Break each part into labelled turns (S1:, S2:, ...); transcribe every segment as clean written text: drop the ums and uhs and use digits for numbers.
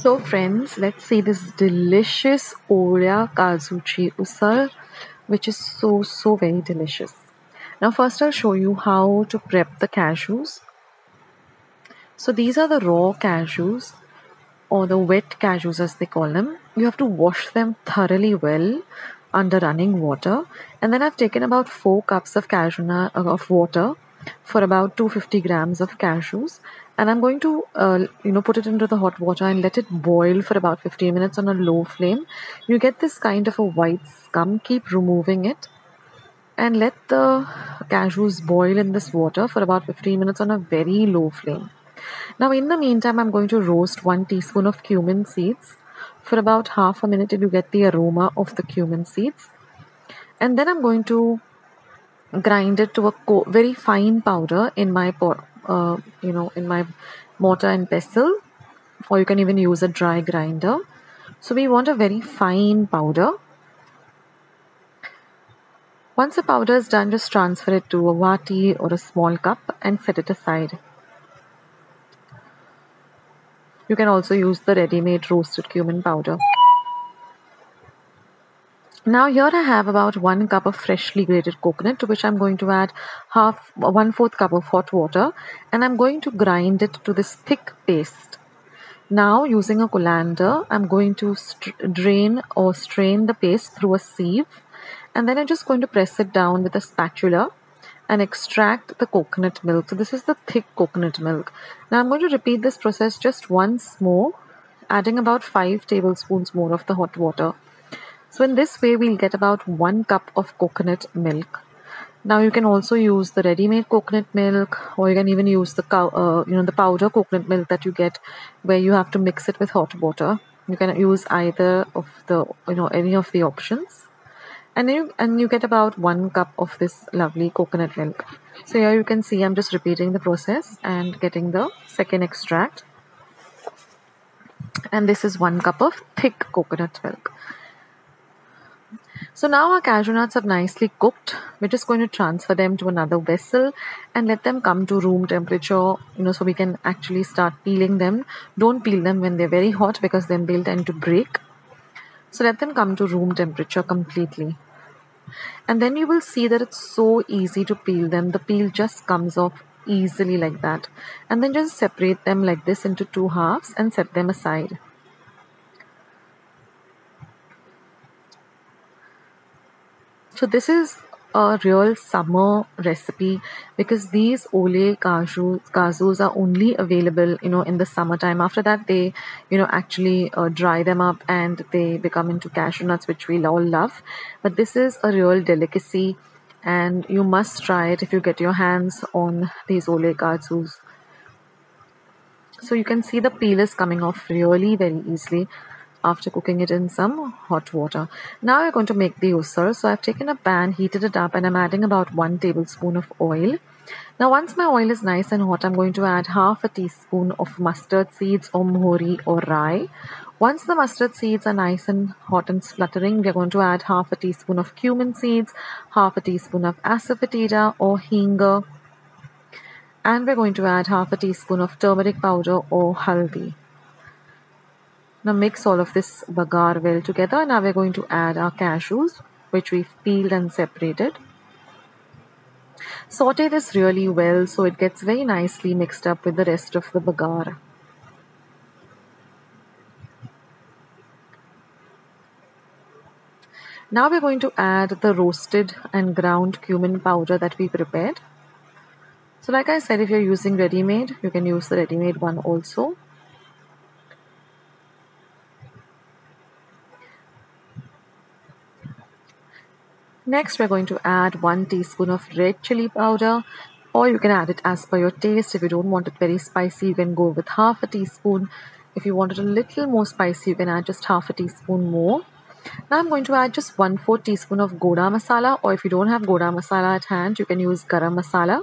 S1: So friends, let's see this delicious Olya Kajuchi Usal, which is so very delicious. Now first I'll show you how to prep the cashews. So these are the raw cashews or the wet cashews as they call them. You have to wash them thoroughly well under running water, and then I've taken about 4 cups of of water for about 250 grams of cashews, and I'm going to put it into the hot water and let it boil for about 15 minutes on a low flame. You get this kind of a white scum. Keep removing it and let the cashews boil in this water for about 15 minutes on a very low flame. Now in the meantime, I'm going to roast 1 teaspoon of cumin seeds for about half a minute till you get the aroma of the cumin seeds. And then I'm going to grind it to a very fine powder in my in my mortar and pestle, or you can even use a dry grinder. So we want a very fine powder. Once the powder is done, just transfer it to a vati or a small cup and set it aside. You can also use the ready-made roasted cumin powder. Now here I have about 1 cup of freshly grated coconut, to which I'm going to add 1/4 cup of hot water, and I'm going to grind it to this thick paste. Now using a colander, I'm going to drain or strain the paste through a sieve, and then I'm just going to press it down with a spatula and extract the coconut milk. So this is the thick coconut milk. Now I'm going to repeat this process just once more, adding about 5 tablespoons more of the hot water. So in this way, we'll get about 1 cup of coconut milk. Now you can also use the ready-made coconut milk, or you can even use the the powder coconut milk that you get, where you have to mix it with hot water. You can use either of the any of the options, and you get about 1 cup of this lovely coconut milk. So here you can see I'm just repeating the process and getting the second extract, and this is 1 cup of thick coconut milk. So now our cashew nuts have nicely cooked. We're just going to transfer them to another vessel and let them come to room temperature, so we can actually start peeling them. Don't peel them when they're very hot, because then they'll tend to break. So let them come to room temperature completely. And then you will see that it's so easy to peel them. The peel just comes off easily like that. And then just separate them like this into 2 halves and set them aside. So this is a real summer recipe, because these Olya kajus are only available, in the summertime. After that, they, actually dry them up and they become into cashew nuts, which we all love. But this is a real delicacy, and you must try it if you get your hands on these Olya kajus. So you can see the peel is coming off really very easily after cooking it in some hot water. Now we're going to make the usal. So I've taken a pan, heated it up, and I'm adding about 1 tablespoon of oil. Now once my oil is nice and hot, I'm going to add half a teaspoon of mustard seeds or mohori or rye. Once the mustard seeds are nice and hot and spluttering, we're going to add half a teaspoon of cumin seeds, half a teaspoon of asafoetida or hinga, and we're going to add half a teaspoon of turmeric powder or haldi. Now mix all of this bagar well together. Now we're going to add our cashews, which we've peeled and separated. Saute this really well so it gets very nicely mixed up with the rest of the bagar. Now we're going to add the roasted and ground cumin powder that we prepared. So like I said, if you're using ready-made, you can use the ready-made one also. Next, we're going to add 1 teaspoon of red chili powder, or you can add it as per your taste. If you don't want it very spicy, you can go with half a teaspoon. If you want it a little more spicy, you can add just half a teaspoon more. Now I'm going to add just 1/4 teaspoon of goda masala, or if you don't have goda masala at hand, you can use garam masala.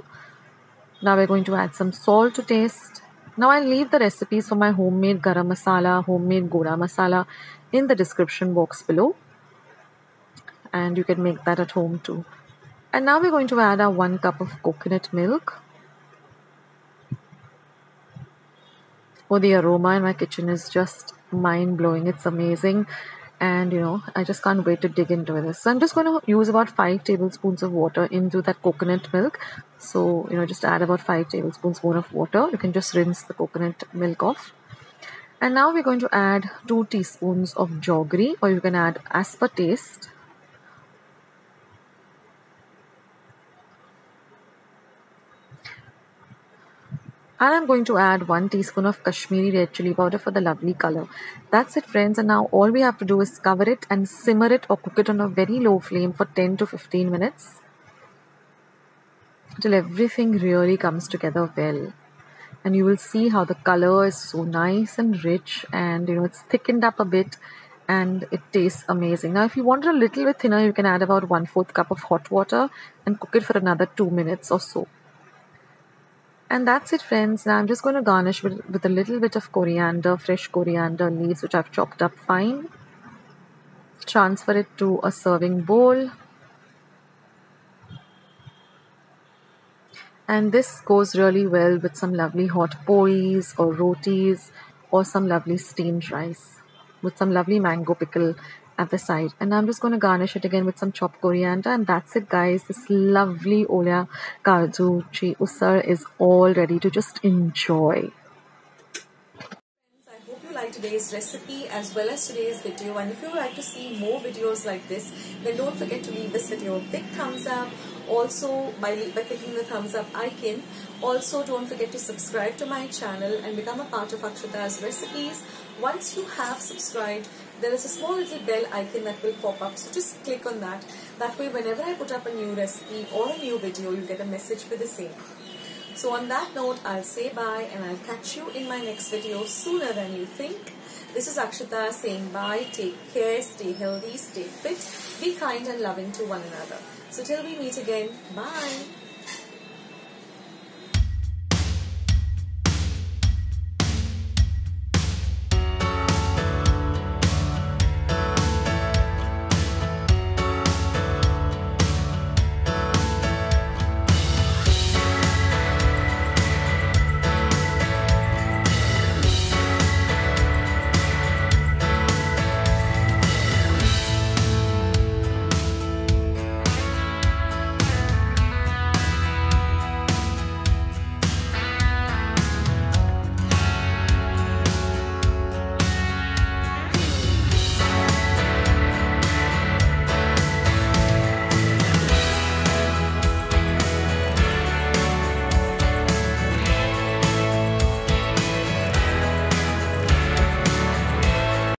S1: Now we're going to add some salt to taste. Now I'll leave the recipes for my homemade garam masala, homemade goda masala in the description box below, and you can make that at home too. And now we're going to add our 1 cup of coconut milk. Oh, the aroma in my kitchen is just mind blowing. It's amazing. And I just can't wait to dig into this. So I'm just going to use about 5 tablespoons of water into that coconut milk. So, just add about 5 tablespoons more of water. You can just rinse the coconut milk off. And now we're going to add 2 teaspoons of jaggery, or you can add as per taste. And I'm going to add 1 teaspoon of Kashmiri red chili powder for the lovely color. That's it, friends. And now all we have to do is cover it and simmer it or cook it on a very low flame for 10 to 15 minutes till everything really comes together well. And you will see how the color is so nice and rich, and it's thickened up a bit and it tastes amazing. Now if you want it a little bit thinner, you can add about 1/4 cup of hot water and cook it for another 2 minutes or so. And that's it, friends. Now I'm just going to garnish with a little bit of coriander, fresh coriander leaves which I've chopped up fine. Transfer it to a serving bowl. And this goes really well with some lovely hot pois or rotis or some lovely steamed rice with some lovely mango pickle at the side. And I'm just going to garnish it again with some chopped coriander. And that's it, guys. This lovely Olya Kajuchi Usal is all ready to just enjoy.
S2: I hope you like today's recipe as well as today's video, and if you would like to see more videos like this, then don't forget to leave this video a big thumbs up. Also by clicking the thumbs up icon. Also don't forget to subscribe to my channel and become a part of Akshata's recipes. Once you have subscribed, there is a small little bell icon that will pop up, so just click on that. That way whenever I put up a new recipe or a new video, you get a message for the same. So on that note, I'll say bye and I'll catch you in my next video sooner than you think. This is Akshata saying bye, take care, stay healthy, stay fit, be kind and loving to one another. So till we meet again, bye.